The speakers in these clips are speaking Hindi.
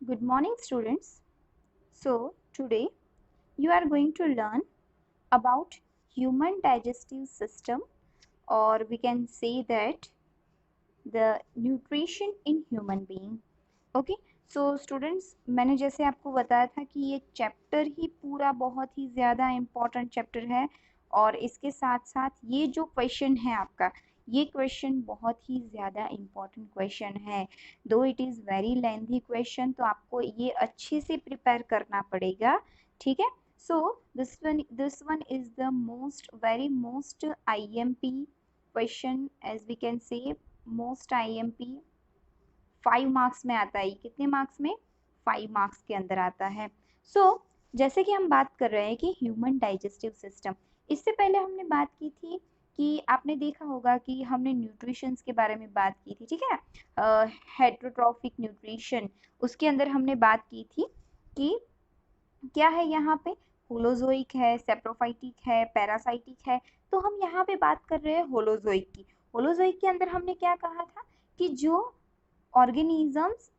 Good morning, students. So, today you are going to learn about human digestive system, or we can say that the nutrition in human being. Okay so students, मैंने जैसे आपको बताया था कि ये चैप्टर ही पूरा बहुत ही ज़्यादा इम्पोर्टेंट चैप्टर है और इसके साथ साथ ये जो क्वेश्चन है आपका, ये क्वेश्चन बहुत ही ज़्यादा इम्पोर्टेंट क्वेश्चन है। दो it is very lengthy question, तो आपको ये अच्छे से प्रिपेयर करना पड़ेगा, ठीक है। So this one is the very most IMP question, as we can say most IMP 5 marks में आता है। कितने मार्क्स में? 5 मार्क्स के अंदर आता है। जैसे कि हम बात कर रहे हैं कि ह्यूमन डाइजेस्टिव सिस्टम, इससे पहले हमने बात की थी कि आपने देखा होगा कि हमने न्यूट्रिशंस के बारे में बात की थी, ठीक है। हेट्रोट्रॉफिक न्यूट्रिशन, उसके अंदर हमने बात की थी कि क्या है यहाँ पे, होलोजोइक है, सेप्रोफाइटिक है, पैरासाइटिक है। तो हम यहाँ पे बात कर रहे हैं होलोजोइक की। होलोजोइक के अंदर हमने क्या कहा था कि जो ऑर्गेनिजम्स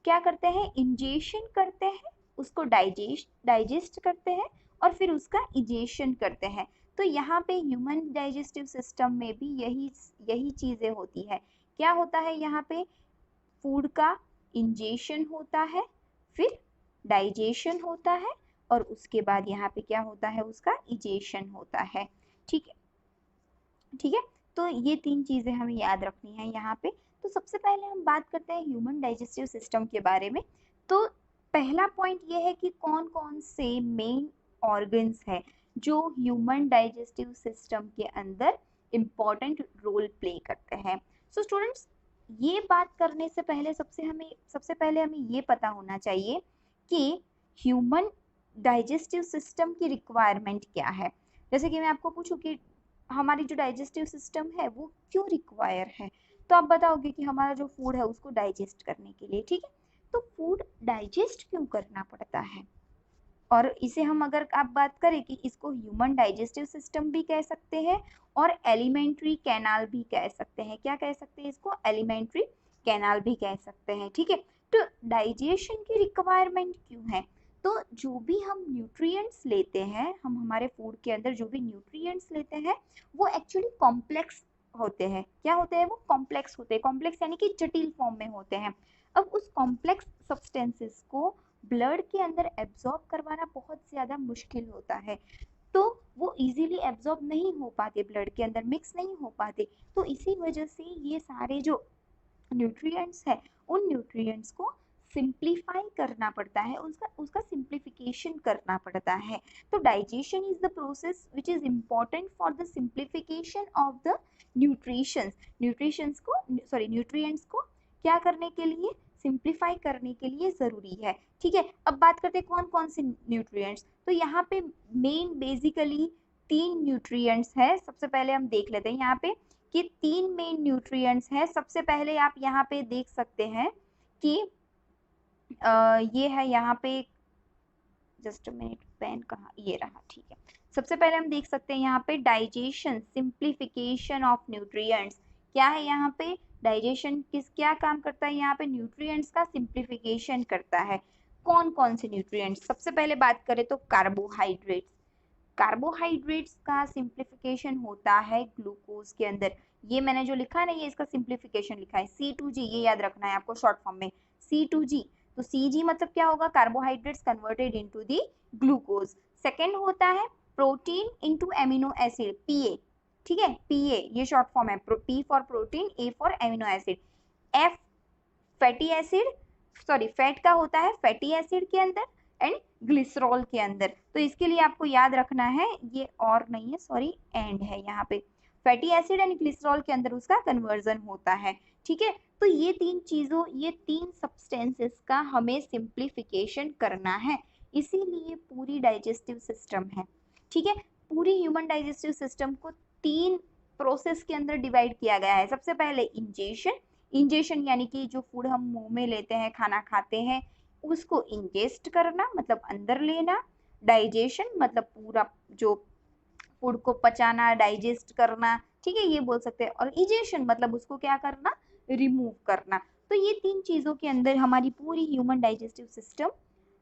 क्या करते हैं, इंजेशन करते हैं, उसको डाइजेस्ट करते हैं और फिर उसका इजेशन करते हैं। तो यहाँ पे ह्यूमन डाइजेस्टिव सिस्टम में भी यही चीजें होती है। क्या होता है यहाँ पे, फूड का इंजेशन होता है, फिर डाइजेशन होता है और उसके बाद यहाँ पे क्या होता है, उसका इजेशन होता है, ठीक है, ठीक है। तो ये 3 चीजें हमें याद रखनी है यहाँ पे। तो सबसे पहले हम बात करते हैं ह्यूमन डाइजेस्टिव सिस्टम के बारे में। तो पहला पॉइंट ये है कि कौन कौन से मेन ऑर्गन्स है जो ह्यूमन डाइजेस्टिव सिस्टम के अंदर इम्पॉर्टेंट रोल प्ले करते हैं। सो स्टूडेंट्स, ये बात करने से पहले सबसे पहले हमें ये पता होना चाहिए कि ह्यूमन डाइजेस्टिव सिस्टम की रिक्वायरमेंट क्या है। जैसे कि मैं आपको पूछूं कि हमारी जो डाइजेस्टिव सिस्टम है वो क्यों रिक्वायर है, तो आप बताओगे कि हमारा जो फूड है उसको डाइजेस्ट करने के लिए, ठीक है। तो फूड डाइजेस्ट क्यों करना पड़ता है, और इसे हम अगर आप बात करें कि इसको ह्यूमन डाइजेस्टिव सिस्टम भी कह सकते हैं और एलिमेंट्री कैनाल भी कह सकते हैं। क्या कह सकते हैं इसको? एलिमेंट्री कैनाल भी कह सकते हैं, ठीक है। तो डाइजेशन की रिक्वायरमेंट क्यों है? तो जो भी हम न्यूट्रिएंट्स लेते हैं, हम हमारे फूड के अंदर जो भी न्यूट्रिएंट्स लेते हैं वो एक्चुअली कॉम्प्लेक्स होते हैं। क्या होते हैं वो? कॉम्प्लेक्स होते हैं। कॉम्प्लेक्स यानी कि जटिल फॉर्म में होते हैं। अब उस कॉम्प्लेक्स सब्सटेंसेस को ब्लड के अंदर एब्जॉर्ब करवाना बहुत ज़्यादा मुश्किल होता है, तो वो इजीली एब्जॉर्ब नहीं हो पाते, ब्लड के अंदर मिक्स नहीं हो पाते। तो इसी वजह से ये सारे जो न्यूट्रिएंट्स है, उन न्यूट्रिएंट्स को सिंप्लीफाई करना पड़ता है, उसका उसका सिंप्लीफिकेशन करना पड़ता है। तो digestion is the process which is important for the simplification of the nutrients को क्या करने के लिए, सिंप्लीफाई करने के लिए ज़रूरी है, ठीक है। अब बात करते हैं कौन कौन से न्यूट्रिएंट्स। तो यहाँ पे मेन बेसिकली 3 न्यूट्रिएंट्स है। सबसे पहले हम देख लेते हैं यहाँ पे कि 3 मेन न्यूट्रिएंट्स हैं। सबसे पहले आप यहाँ पे देख सकते हैं कि ये है यहाँ पे, जस्ट मिनट, पेन कहाँ, ये रहा, ठीक है। सबसे पहले हम देख सकते हैं यहाँ पे डाइजेशन, सिंप्लीफिकेशन ऑफ न्यूट्रिएंट्स। क्या है यहाँ पे? डाइजेशन क्या काम करता है यहाँ पे? न्यूट्रिएंट्स का सिंप्लीफिकेशन करता है। कौन कौन से न्यूट्रिएंट्स? सबसे पहले बात करें तो कार्बोहाइड्रेट्स। कार्बोहाइड्रेट्स का सिंप्लीफिकेशन होता है ग्लूकोज के अंदर। ये मैंने जो लिखा है ना, ये इसका सिंप्लीफिकेशन लिखा है C2G, ये याद रखना है आपको शॉर्ट फॉर्म में, C2G। तो CG मतलब क्या होगा? Carbohydrates converted into the glucose. Second होता है protein into amino acid, PA, ठीक है, PA ये शॉर्ट फॉर्म है, P for protein, A for amino acid. F fatty acid, sorry fat का होता है फैटी एसिड के अंदर एंड ग्लिसरॉल के अंदर। तो इसके लिए आपको याद रखना है, ये और नहीं है, सॉरी एंड है यहाँ पे, फैटी एसिड एंड ग्लिसरॉल के अंदर उसका कन्वर्जन होता है, ठीक है। तो ये 3 सब्सटेंसेस का हमें सिंप्लीफिकेशन करना है, इसीलिए पूरी डाइजेस्टिव सिस्टम है, ठीक है। पूरी ह्यूमन डाइजेस्टिव सिस्टम को 3 प्रोसेस के अंदर डिवाइड किया गया है। सबसे पहले इंजेशन यानी कि जो फूड हम मुंह में लेते हैं, खाना खाते हैं, उसको इंजेस्ट करना मतलब अंदर लेना। डाइजेशन मतलब पूरा जो फूड को पचाना, डाइजेस्ट करना, ठीक है, ये बोल सकते हैं। और इजेशन मतलब उसको क्या करना, रिमूव करना। तो ये 3 चीज़ों के अंदर हमारी पूरी ह्यूमन डाइजेस्टिव सिस्टम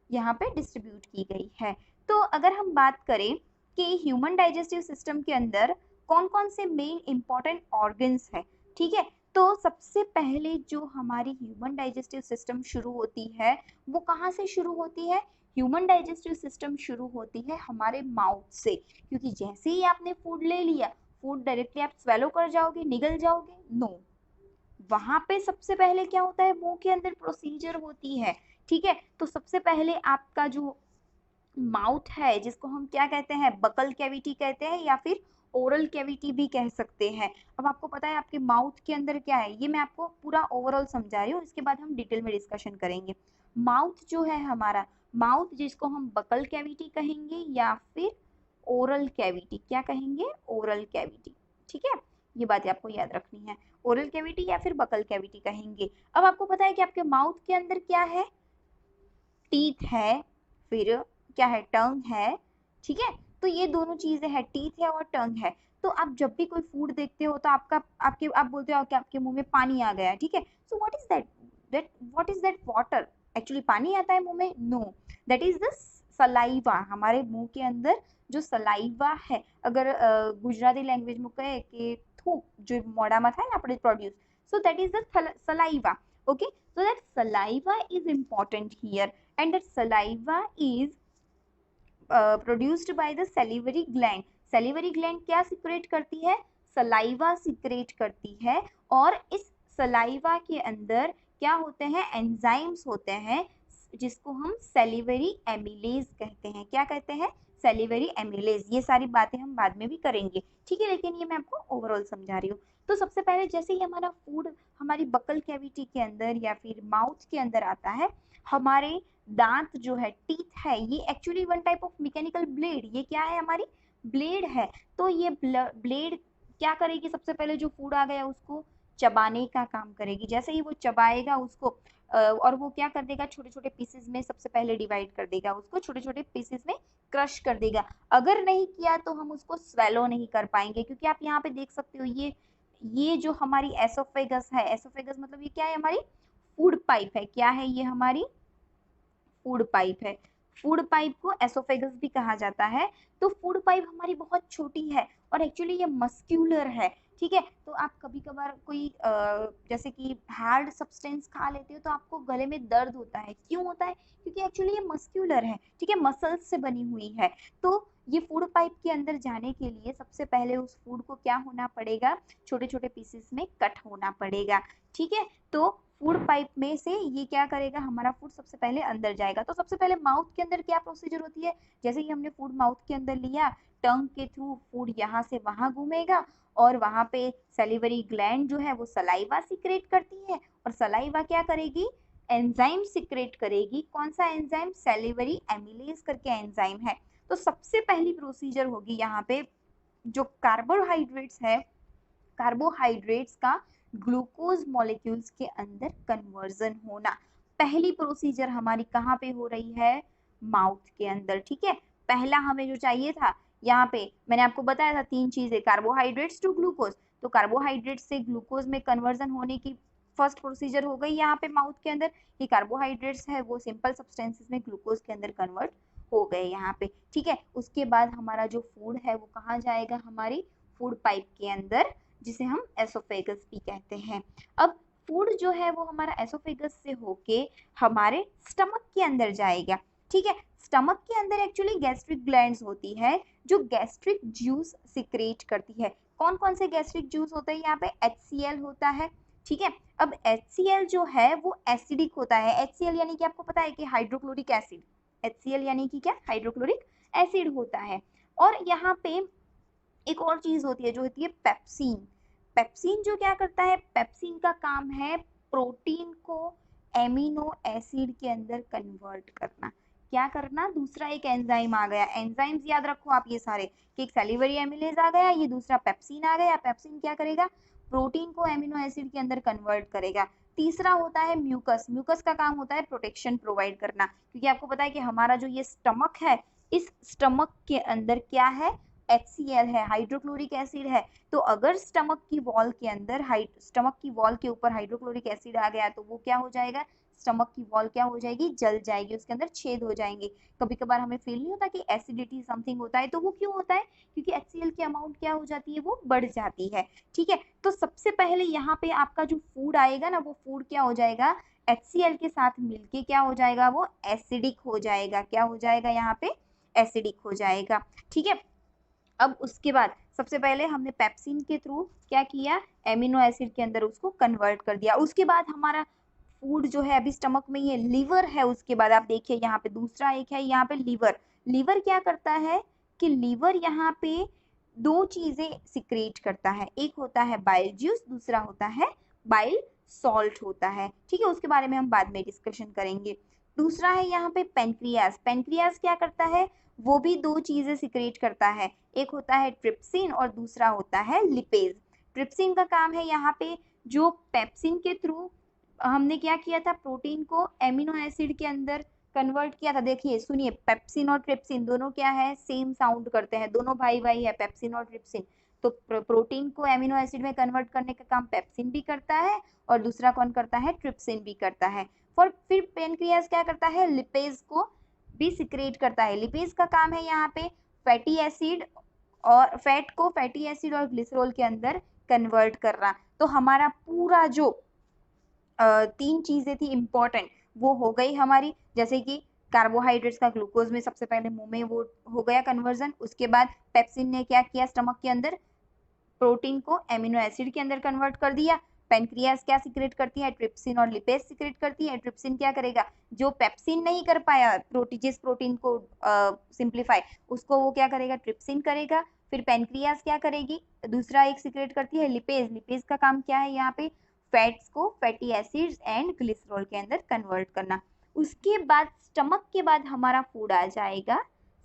यहाँ पे डिस्ट्रीब्यूट की गई है। तो अगर हम बात करें कि ह्यूमन डाइजेस्टिव सिस्टम के अंदर कौन कौन से मेन इंपॉर्टेंट ऑर्गन्स है, ठीक है, तो सबसे पहले जो हमारी ह्यूमन डाइजेस्टिव सिस्टम शुरू होती है वो कहाँ से शुरू होती है? ह्यूमन डाइजेस्टिव सिस्टम शुरू होती है हमारे माउथ से, क्योंकि जैसे ही आपने फूड ले लिया, फूड डायरेक्टली आप स्वेलो कर जाओगे, निगल जाओगे? नो, वहां पे सबसे पहले क्या होता है, मुंह के अंदर प्रोसीजर होती है, ठीक है। तो सबसे पहले आपका जो माउथ है, जिसको हम क्या कहते हैं, बकल कैविटी कहते हैं या फिर ओरल कैविटी भी कह सकते हैं। अब आपको पता है आपके माउथ के अंदर क्या है, ये मैं आपको पूरा ओवरऑल समझा रही हूँ, इसके बाद हम डिटेल में डिस्कशन करेंगे। माउथ जो है हमारा, माउथ जिसको हम बकल कैविटी कहेंगे या फिर ओरल कैविटी, क्या कहेंगे, ओरल कैविटी, ठीक है, ये बातें आपको याद रखनी है, ओरल कैविटी या फिर बकल कैविटी कहेंगे। अब आपको पता है कि आपके माउथ के अंदर क्या है, टीथ है, फिर क्या है, टंग है, ठीक है। तो ये दोनों चीजें हैं, टीथ है और टंग है। तो आप जब भी कोई फूड देखते हो तो आप बोलते हो कि आपके मुंह में पानी आ गया, ठीक है। So what is that what is that water, actually पानी आता है मुंह में? No, that is the saliva. हमारे मुंह के अंदर जो सलाइवा है, अगर गुजराती लैंग्वेज में कहे कि थूक जो मोढ़ाમાં થાય ને આપણે produce, so that is the saliva, okay, so that saliva is important here, and that saliva is produced by the salivary gland. salivary gland क्या सिक्रेट करती है, सलाइवा सिक्रेट करती है, और इस सलाइवा के अंदर क्या होते हैं, एंजाइम्स होते हैं, जिसको हम सेलिवरी एमिलेज कहते हैं। क्या कहते हैं, सेलिवरी एमिलेज। ये सारी बातें हम बाद में भी करेंगे, ठीक है, लेकिन ये मैं आपको ओवरऑल समझा रही हूँ। तो सबसे पहले जैसे ही हमारा फूड हमारी बकल कैविटी के अंदर या फिर माउथ के अंदर आता है, हमारे दांत जो है, टीथ है, ये actually one type of mechanical blade, ये क्या है, हमारी ब्लेड है। तो ये ब्लेड क्या करेगी, सबसे पहले जो फूड आ गया उसको चबाने का काम करेगी। जैसे ही वो चबाएगा उसको और वो क्या कर देगा, छोटे छोटे पीसेस में सबसे पहले डिवाइड कर देगा, उसको छोटे छोटे पीसेस में क्रश कर देगा। अगर नहीं किया तो हम उसको स्वेलो नहीं कर पाएंगे, क्योंकि आप यहाँ पे देख सकते हो ये जो हमारी एसोफेगस है, एसोफेगस मतलब ये क्या है, हमारी फूड पाइप है। क्या है ये, हमारी फूड पाइप है। फूड पाइप को एसोफेगस भी कहा जाता है। तो फूड पाइप हमारी बहुत छोटी है और एक्चुअली ये मस्क्यूलर है, ठीक है। तो आप कभी कभार कोई जैसे कि हार्ड सब्सटेंस खा लेते हो तो आपको गले में दर्द होता है, क्यों होता है, क्योंकि एक्चुअली ये मस्क्यूलर है, ठीक है, मसल्स से बनी हुई है। तो ये फूड पाइप के अंदर जाने के लिए सबसे पहले उस फूड को क्या होना पड़ेगा, छोटे छोटे पीसेस में कट होना पड़ेगा, ठीक है। तो फूड पाइप में से ये क्या करेगा, हमारा फूड सबसे पहले अंदर जाएगा। तो सबसे पहले माउथ के अंदर क्या प्रोसीजर होती है, जैसे ही हमने फूड माउथ के अंदर लिया, टंग के थ्रू फूड यहाँ से वहां घूमेगा और वहां पे सेलिवरी ग्लैंड जो है वो सलाइवा सिक्रेट करती है, और सलाइवा क्या करेगी, एंजाइम सिक्रेट करेगी। कौन सा एंजाइम, सेलिवरी एमिलेज करके एंजाइम है। तो सबसे पहली प्रोसीजर होगी यहाँ पे जो कार्बोहाइड्रेट्स है, कार्बोहाइड्रेट्स का ग्लूकोज मॉलिक्यूल्स के अंदर कन्वर्जन होना। पहली प्रोसीजर हमारी कहाँ पे हो रही है, माउथ के अंदर, ठीक है। पहला हमें जो चाहिए था, यहाँ पे मैंने आपको बताया था 3 चीजें, कार्बोहाइड्रेट्स टू ग्लूकोज। तो कार्बोहाइड्रेट्स से ग्लूकोज में कन्वर्जन होने की फर्स्ट प्रोसीजर हो गई यहाँ पे माउथ के अंदर। ये कार्बोहाइड्रेट्स है वो सिंपल सब्सटेंसेस में ग्लूकोज के अंदर कन्वर्ट हो गए यहाँ पे, ठीक है। उसके बाद हमारा जो फूड है वो कहाँ जाएगा, हमारी फूड पाइप के अंदर, जिसे हम एसोफेगस भी कहते हैं। अब फूड जो है वो हमारा एसोफेगस से होके हमारे स्टमक के अंदर जाएगा, ठीक है। स्टमक के अंदर एक्चुअली गैस्ट्रिक ग्लैंड्स होती है जो गैस्ट्रिक जूस सिक्रेट करती है। कौन कौन से गैस्ट्रिक जूस होते हैं, यहाँ पे HCl होता है, ठीक है। अब HCl जो है वो एसिडिक होता है। HCl यानी कि आपको पता है कि हाइड्रोक्लोरिक एसिड, HCl यानी कि क्या, हाइड्रोक्लोरिक एसिड होता है। और यहाँ पे एक और चीज होती है जो होती है पेप्सिन। पेप्सिन जो क्या करता है, पेप्सिन का काम है प्रोटीन को एमिनो एसिड के अंदर कन्वर्ट करना। क्या करना, दूसरा एक एंजाइम आ गया, एंजाइम्स याद रखो आप ये सारे, कि एक सेलिवरी एमिलेज आ गया, ये दूसरा पेप्सिन आ गया। पेप्सिन क्या करेगा, प्रोटीन को एमिनो एसिड के अंदर कन्वर्ट करेगा। तीसरा होता है म्यूकस। म्यूकस का काम होता है प्रोटेक्शन प्रोवाइड करना, क्योंकि आपको पता है कि हमारा जो ये स्टमक है, इस स्टमक के अंदर क्या है, HCl है, हाइड्रोक्लोरिक एसिड है। तो अगर स्टमक की वॉल के अंदर स्टमक की वॉल के ऊपर हाइड्रोक्लोरिक एसिड आ गया तो वो क्या हो जाएगा, स्टमक की वॉल क्या हो जाएगी, जल जाएगी, उसके अंदर छेद हो जाएंगे। कभी कभार हमें फील नहीं होता कि एसिडिटी समथिंग होता है, तो वो क्यों होता है, क्योंकि HCl की अमाउंट क्या हो जाती है, वो बढ़ जाती है। ठीक है, तो सबसे पहले यहाँ पे आपका जो फूड आएगा ना, वो फूड क्या हो जाएगा, HCl के साथ मिलके क्या हो जाएगा, वो एसिडिक हो जाएगा। क्या हो जाएगा यहाँ पे, एसिडिक हो जाएगा। ठीक है, अब उसके बाद सबसे पहले हमने पेप्सिन के थ्रू क्या किया, एमिनो एसिड के अंदर उसको कन्वर्ट कर दिया। उसके बाद हमारा फूड जो है अभी स्टमक में, ये लीवर है। उसके बाद आप देखिए यहाँ पे दूसरा एक है यहाँ पे लीवर। लीवर क्या करता है कि लीवर यहाँ पे दो चीजें सिक्रेट करता है, एक होता है बाइल जूस, दूसरा होता है बाइल सॉल्ट होता है। ठीक है, उसके बारे में हम बाद में डिस्कशन करेंगे। दूसरा है यहाँ पे पेनक्रियास। पेनक्रियास क्या करता है, वो भी दो चीजें सिक्रेट करता है, एक होता है ट्रिप्सिन और दूसरा होता है लिपेज। ट्रिप्सिन का काम है यहाँ पे, जो पेप्सिन के थ्रू हमने क्या किया था, प्रोटीन को एमिनो एसिड के अंदर कन्वर्ट किया था। देखिए सुनिए, पेप्सिन और ट्रिप्सिन दोनों क्या है, सेम साउंड करते हैं, दोनों भाई भाई है पेप्सिन और ट्रिप्सिन। तो प्रोटीन को एमिनो एसिड में कन्वर्ट करने का काम पेप्सिन भी करता है और दूसरा कौन करता है, ट्रिप्सिन भी करता है। फिर पेनक्रियास क्या करता है, लिपेज को भी सिक्रेट करता है। लिपेज का काम है यहाँ पे फैटी एसिड और फैट को फैटी एसिड और ग्लिसरॉल के अंदर कन्वर्ट करना। तो हमारा पूरा जो तीन चीजें थी इंपॉर्टेंट, वो हो गई हमारी, जैसे कि कार्बोहाइड्रेट्स का ग्लूकोज में सबसे पहले मुंह में वो हो गया कन्वर्जन। उसके बाद पेप्सिन ने क्या किया, स्टमक के अंदर प्रोटीन को एमिनो एसिड के अंदर कन्वर्ट कर दिया। पेनक्रियास क्या सीक्रेट करती है, ट्रिप्सिन और लिपेज सीक्रेट करती है। ट्रिप्सिन क्या करेगा, जो पेप्सिन नहीं कर पाया जिस प्रोटीन को सिंप्लीफाई, उसको वो क्या करेगा, ट्रिप्सिन करेगा। फिर पेनक्रियास क्या करेगी, दूसरा एक सीक्रेट करती है लिपेज। लिपेज का काम क्या है, यहाँ पे फैट्स को फैटी एसिड्स एंड ग्लिसरॉल के अंदर कन्वर्ट करना। उसके बाद स्टमक के बाद हमारा फूड आ जाएगा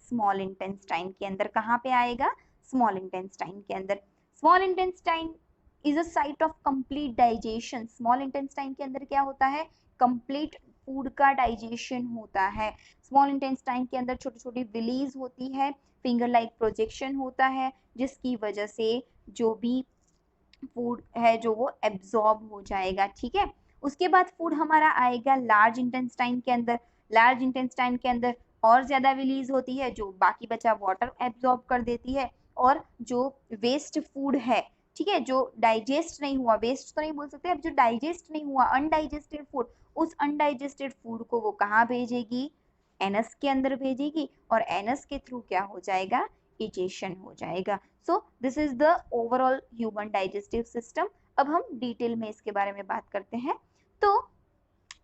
स्मॉल इंटेस्टाइन के अंदर। कहाँ पे आएगा, स्मॉल इंटेस्टाइन के अंदर। Small intestine is a site of complete digestion. Small intestine के अंदर क्या होता है, कंप्लीट फूड का डाइजेशन होता है। स्मॉल इंटेस्टाइन के अंदर छोटी छोटी विलीज होती है, फिंगर लाइक प्रोजेक्शन होता है, जिसकी वजह से जो भी फूड है जो वो एब्जॉर्ब हो जाएगा। ठीक है, उसके बाद फूड हमारा आएगा लार्ज इंटेस्टाइन के अंदर। लार्ज इंटेस्टाइन के अंदर और ज्यादा रिलीज होती है, जो बाकी बचा वाटर एब्जॉर्ब कर देती है। और जो वेस्ट फूड है, ठीक है, जो डाइजेस्ट नहीं हुआ, वेस्ट तो नहीं बोल सकते, अब जो डाइजेस्ट नहीं हुआ अनडाइजेस्टेड फूड, उस अनडाइजेस्टेड फूड को वो कहाँ भेजेगी, एनस के अंदर भेजेगी, और एनस के थ्रू क्या हो जाएगा, इजेशन हो जाएगा। So this is the overall human digestive system. अब हम डिटेल में इसके बारे में बात करते हैं। तो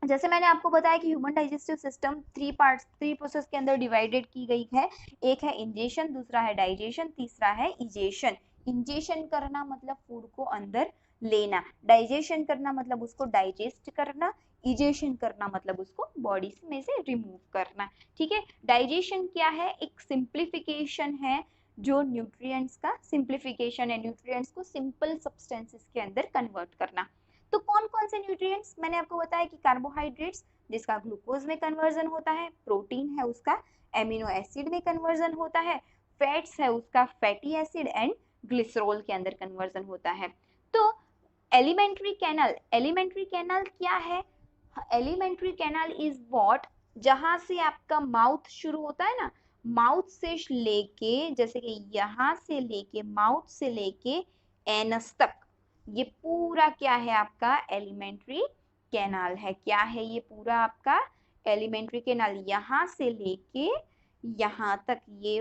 जैसे मैंने आपको बताया कि human digestive system three process के अंदर डिवाइडेड की गई है। एक है इंजेशन, दूसरा है डाइजेशन, तीसरा है इजेशन। इंजेशन करना मतलब फूड को अंदर लेना, डाइजेशन करना मतलब उसको डाइजेस्ट करना, इजेशन करना मतलब उसको बॉडी में से रिमूव करना। ठीक है, डाइजेशन क्या है, एक सिंप्लीफिकेशन है, जो न्यूट्रिएंट्स का सिंप्लीफिकेशन है, न्यूट्रिएंट्स को सिंपल सब्सटेंसेस के अंदर कन्वर्ट करना। तो कौन कौन से न्यूट्रिएंट्स, मैंने आपको बताया कि कार्बोहाइड्रेट्स जिसका ग्लूकोज में कन्वर्जन होता है, प्रोटीन है उसका एमिनो एसिड में कन्वर्जन होता है, फैट्स है उसका फैटी एसिड एंड ग्लिसरॉल के अंदर कन्वर्जन होता है। तो एलिमेंट्री कैनल, एलिमेंट्री कैनल क्या है, एलिमेंट्री कैनल इज व्हाट, जहां से आपका माउथ शुरू होता है ना, माउथ से लेके, जैसे कि यहां से लेके माउथ से लेके एनस तक, ये पूरा क्या है आपका एलिमेंट्री कैनाल है। क्या है ये पूरा आपका एलिमेंट्री कैनाल, यहाँ से लेके यहाँ तक, ये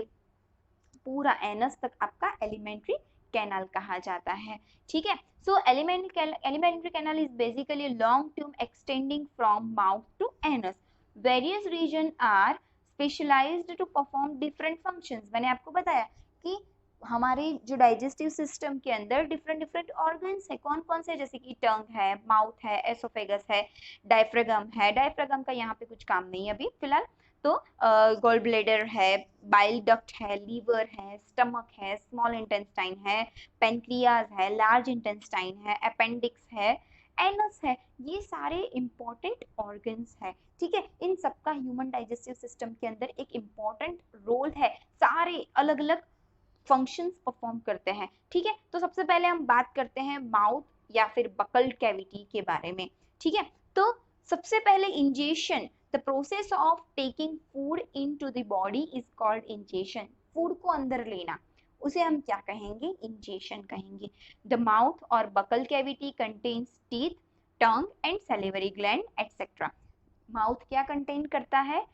पूरा एनस तक आपका एलिमेंट्री कैनाल कहा जाता है। ठीक है, so elementary canal is basically long tube extending from mouth to anus. Various region are specialised to perform different functions. मैंने आपको बताया कि हमारे जो डाइजेस्टिव सिस्टम के अंदर डिफरेंट डिफरेंट ऑर्गन्स है, कौन कौन से, जैसे कि टंग है, माउथ है, एसोफेगस है, डायफ्रागम है। डायफ्रागम का यहाँ पे कुछ काम नहीं है अभी फिलहाल। तो गॉल ब्लेडर है, बाइल डक्ट है, लीवर है, स्टमक है, स्मॉल इंटेस्टाइन है, पेनक्रियाज है, लार्ज इंटेस्टाइन है, अपेंडिक्स है, एनस है, ये सारे इंपॉर्टेंट ऑर्गन्स है। ठीक है, इन सबका ह्यूमन डाइजेस्टिव सिस्टम के अंदर एक इंपॉर्टेंट रोल है। सारे अलग अलग फंक्शंस परफॉर्म करते हैं। ठीक है, तो सबसे पहले हम बात करते हैं माउथ या फिर बकल कैविटी के बारे में। ठीक है, तो सबसे पहले ingestion, the process of taking food into the body is called ingestion. Food को अंदर लेना, उसे हम क्या कहेंगे? इंजेशन कहेंगे। द माउथ और buccal cavity contains teeth, tongue and salivary gland etcetera. Mouth क्या कंटेन करता है?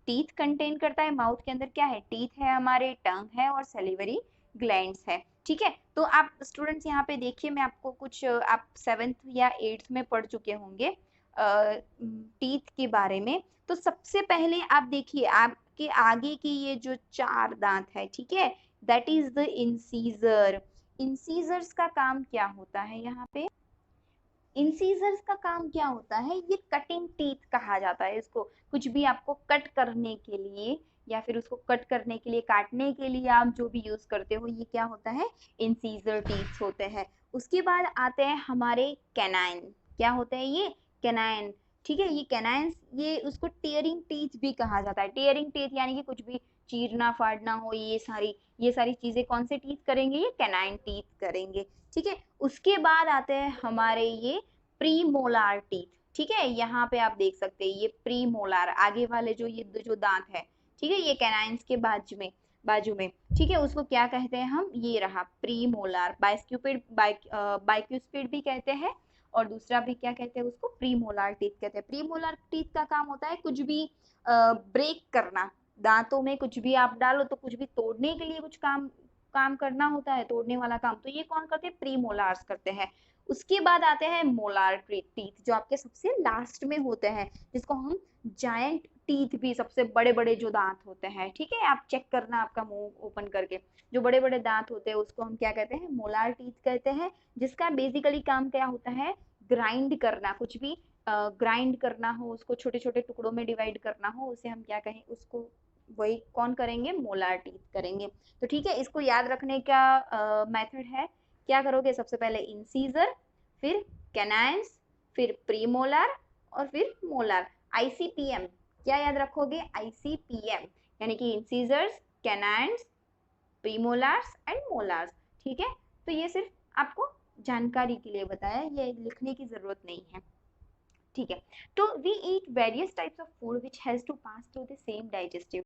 टीथ कंटेन करता है। माउथ के अंदर क्या है? टीथ है हमारे, टंग है और सैलिवरी ग्लैंड्स है। ठीक है, तो आप स्टूडेंट्स यहाँ पे देखिए, मैं आपको कुछ आप 7th या 8th में पढ़ चुके होंगे टीथ के बारे में। तो सबसे पहले आप देखिए, आपके आगे की ये जो 4 दांत है, ठीक है, that is the incisor. Incisors का काम क्या होता है? यहाँ पे इंसीजर्स का काम क्या होता है? ये कटिंग टीथ कहा जाता है इसको। कुछ भी आपको कट करने के लिए या फिर उसको कट करने के लिए, काटने के लिए आप जो भी यूज करते हो, ये क्या होता है? इंसीजर टीथ होते हैं। उसके बाद आते हैं हमारे कैनाइन। क्या होते हैं ये? कैनाइन। ठीक है, ये कैनाइन्स, ये उसको टीयरिंग टीथ भी कहा जाता है। टीयरिंग टीथ यानी कि कुछ भी चीरना फाड़ना हो, ये सारी चीजें कौन से टीथ करेंगे? ये कैनाइन टीथ करेंगे। ठीक है, उसके बाद आते हैं हमारे ये प्रीमोलार टीथ। ठीक है, यहाँ पे आप देख सकते हैं ये प्रीमोलार, आगे वाले जो ये जो दांत है, ठीक है, ये कैनाइन्स के बाजू में, ठीक है, उसको क्या कहते हैं हम? ये रहा प्रीमोलार। बाइस्क्यूपिड, बाइक्यूस्पिड भी कहते हैं, और दूसरा भी क्या कहते हैं उसको? प्रीमोलार टीथ कहते हैं। प्रीमोलार टीथ का काम होता है कुछ भी ब्रेक करना, दांतों में कुछ भी आप डालो तो कुछ भी तोड़ने के लिए कुछ काम काम करना होता है, तोड़ने वाला काम, तो ये कौन करते हैं? प्रीमोलार्स करते हैं। उसके बाद आते हैं मोलार टीथ, जो आपके सबसे लास्ट में होते हैं, जिसको हम जायंट टीथ भी, सबसे बड़े बड़े जो दांत होते हैं। ठीक है, आप चेक करना आपका मुंह ओपन करके, जो बड़े बड़े दांत होते हैं उसको हम क्या कहते हैं? मोलार टीथ कहते हैं, जिसका बेसिकली काम क्या होता है? ग्राइंड करना, कुछ भी ग्राइंड करना हो, उसको छोटे छोटे टुकड़ों में डिवाइड करना हो, उसे हम क्या कहें? उसको वही कौन करेंगे? मोलार टीथ करेंगे। तो ठीक है, इसको याद रखने का मेथड है, क्या करोगे? सबसे पहले इंसीजर, फिर कैनाइन्स, फिर प्रीमोलार और फिर मोलार। आईसीपीएम क्या याद रखोगे? आईसीपीएम यानी कि इंसीजर्स, कैनाइन्स, प्रीमोलार्स एंड मोलार्स। ठीक है, तो ये सिर्फ आपको जानकारी के लिए बताया, ये लिखने की जरूरत नहीं है। ठीक है, तो we eat various types of food which has to pass through the same digestive